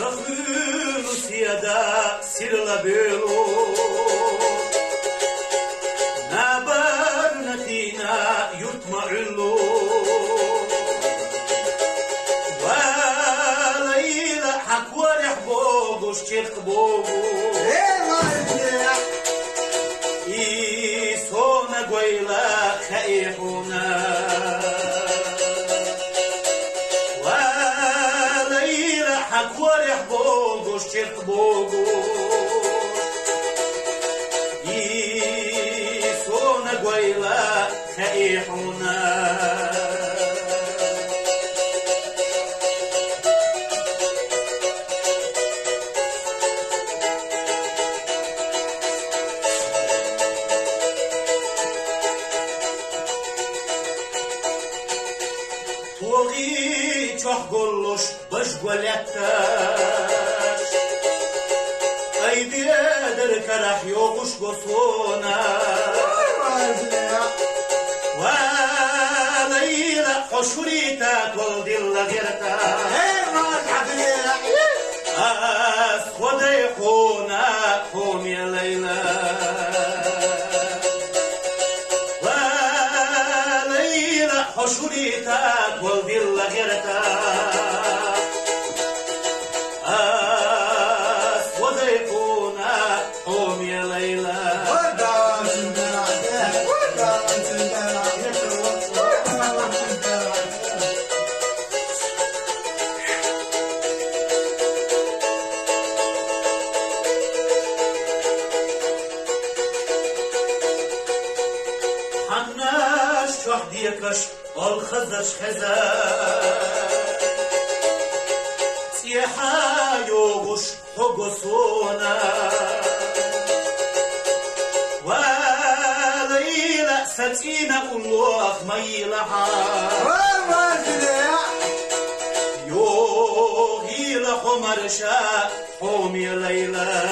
Rusya'da sirla belo Nabar natina yutma ulu Walayla hakwa rihbogu shchirk bogu Isona gwayla khaihuna Акварях Богу, щирк Богу, и сона гуайла хаихуна. Твори чох голош баш гуалетташ Айди эдер карах йогуш госона Валайла хошурита кол дилла герта Ас ходай хуна хум я лейла حشريتك والظل غيرتك أسود يكونا قوم يا ليلى حناش شوحديكش والخزش خزاش سيحا يوغش حقصونا وليلة ستينا الله ميلها يوغي لخمر شاء حوم يا ليلى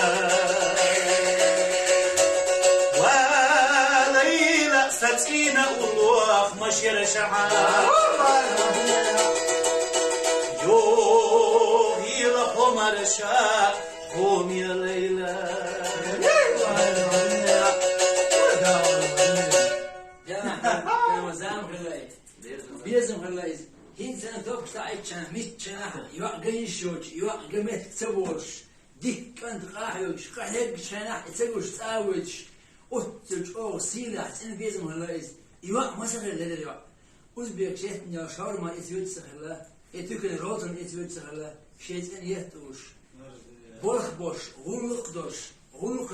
ستينا الله مشير شعار يوهي لحمر شاء حوم يا ليلى بيزم هلايز هين سنة توك ساعتشان ميتشان يوقع شوش يوقع مت تسوش ديك كنت قاحيوش قاحيك شناح تسوش تساوش أتج أو سيلة إن بيزم هلايز يوقع مسخر لدى يوقع أزبيك شيء يا شاورما إتويت سخلا إتوكل روتن إتويت سخلا شيء إن يهتوش بولخ بوش غلق دوش غلق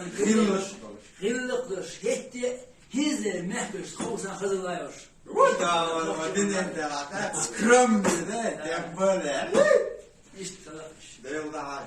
غلق دوش هتي هذا محبش خوصا خذ لايوش Skrum dedi, tempel ya. İşte. Değil daha